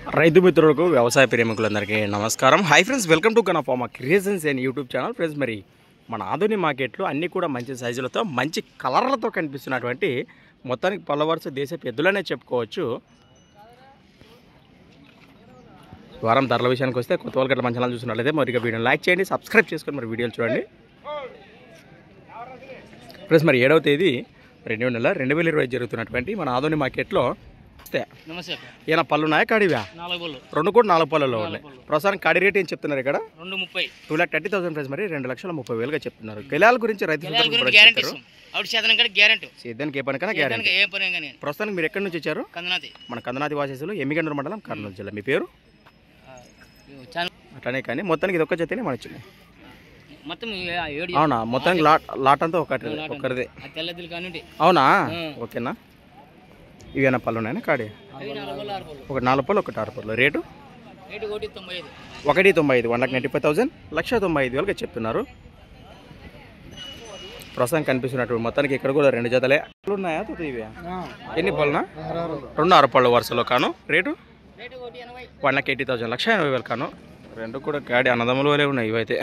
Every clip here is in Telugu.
రైతు మిత్రులకు వ్యవసాయ ప్రేమికులందరికీ నమస్కారం. హై ఫ్రెండ్స్, వెల్కమ్ టు కనఫార్మా creations and YouTube channel. Friends, మరి మన ఆధునిక మార్కెట్లో అన్నీ కూడా మంచి సైజులతో మంచి కలర్లతో కనిపిస్తున్నటువంటి మొత్తానికి పల్లవరుస దేశ పెద్దలనే చెప్పుకోవచ్చు. వారం ధరల విషయానికి వస్తే కొత్త వాళ్ళకి అట్లా మంచి ఛానల్ చూస్తున్నట్లయితే మరి వీడియోని లైక్ చేయండి, సబ్స్క్రైబ్ చేసుకొని మరి వీడియోలు చూడండి. ఫ్రెండ్స్, మరి 7వ తేదీ 2వ నెల 2020 జరుగుతున్నటువంటి మన ఆధునిక మార్కెట్లో ఏమైనా పళ్ళు ఉన్నాయా? కాడివా? 2 కూడా 4 పళ్ళలో ఉన్నాయి. ప్రస్తుతానికి కాడి రేట్ ఏం చెప్తున్నారు ఇక్కడ? 2,30,000 ఫ్రెండ్స్. మరి 2,30,000గా చెప్తున్నారు. గెలాల గురించి రైతు సేద్యానికి ఏ పనికైనా గ్యారెంటీ. ప్రస్తుతానికి మీరు ఎక్కడి నుంచి వచ్చారు? మన కందనాది వాసేసులు, ఎమ్మిగండ్రు మండలం, కర్నూలు జిల్లా. మీ పేరు? అట్లానే కానీ మొత్తానికి ఇది ఒక్క జతనే మన వచ్చింది. అవునా? మొత్తానికి లాట్ అంతా ఒక్కరిదే. అవునా? ఓకేనా? ఇవేనా పళ్ళు ఉన్నాయా? కాడి ఒక 4 పళ్ళు, ఒకటి 6 పళ్ళు. రేటు 1,95,000, 1,95,000, 1,95,000గా చెప్తున్నారు. ప్రస్తుతం కనిపిస్తున్నట్టు మొత్తానికి ఇక్కడ కూడా 2 జతలే పళ్ళు ఉన్నాయా? ఇవే ఎన్ని పళ్ళునా? 2 6 పళ్ళు వరుసలో కాను. రేటు 1,80,000, 1,80,000 కాను. 2 కూడా కాడి అన్నదమ్ములు వలే ఉన్నాయి. ఇవైతే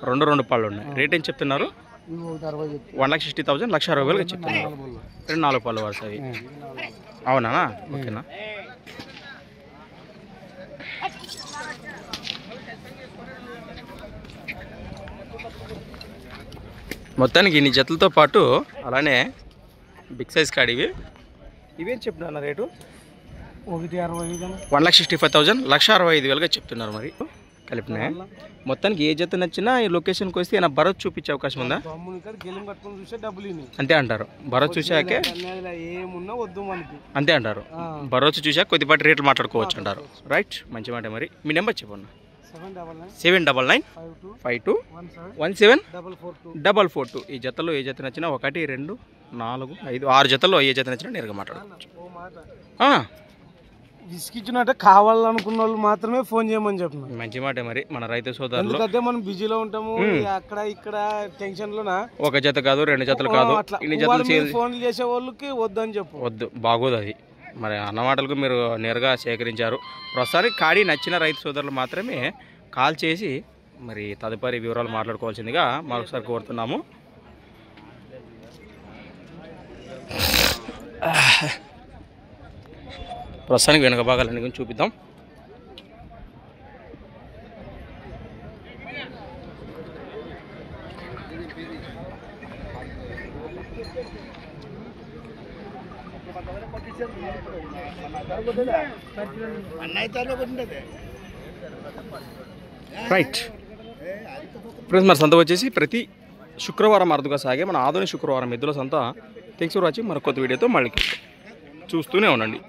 2 పళ్ళు ఉన్నాయి. రేట్ ఏం చెప్తున్నారు? 1,60,000, 1,60,000గా చెప్తున్నారు. 2 4 పళ్ళు వరుస అవి. అవునా? ఓకేనా? మొత్తానికి ఇన్ని జతలతో పాటు అలానే బిగ్ సైజ్ కాడివి. ఇవేం చెప్తున్నా రేటు? 1,65,000, 1,65,000గా చెప్తున్నారు. మరి కలిపినాయి. మొత్తానికి ఏ జత నచ్చినా ఈ లొకేషన్కి వస్తే ఏమైనా భరోసా చూపించే అవకాశం ఉందా? అంతే అంటారు. భరోసా చూసాకే అంతే అంటారు. భరోసా చూసాక కొద్దిపాటి రేట్లు మాట్లాడుకోవచ్చు అంటారు. రైట్, మంచి మాట. మరి మీ నెంబర్ చెప్పండి. 79952174442. ఈ జతలో ఏ జత నచ్చినా 1 2 4 5 6 జతల్లో ఏ జత నచ్చినా నేరుగా మాట్లాడుకోవచ్చు. విసికిచ్చినట్టే కావాలనుకున్న వాళ్ళు మాత్రమే ఫోన్ చేయమని చెప్తున్నాను. మంచి మాట. మరి మన రైతు సోదరులు ఎందుకంటే మనం బిజీలో ఉంటాము, అక్కడ ఇక్కడ టెన్షన్ లోనా. ఒక జత కాదు, 2 జతలు కాదు, ఇన్ని జతలు ఫోన్ చేసే వాళ్ళకి వద్దని చెప్పు. వద్దు, బాగోదు అది. మరి అన్నమాటలకు మీరు నేరుగా సేకరించారు. ప్రస్తుతానికి కాడి నచ్చిన రైతు సోదరులు మాత్రమే కాల్ చేసి మరి తదుపరి వివరాలు మాట్లాడుకోవాల్సిందిగా మరొకసారి కోరుతున్నాము. ప్రస్తుతానికి వెనుక భాగాలన్నీ గురించి చూపిద్దాం. రైట్ ఫ్రెండ్స్, మన సంత వచ్చేసి ప్రతి శుక్రవారం అరుదుగా సాగే మన ఆధునిక శుక్రవారం ఎద్దుల సంత. Thanks for watching. మరొక కొత్త వీడియోతో మళ్ళీ చూస్తూనే ఉండండి.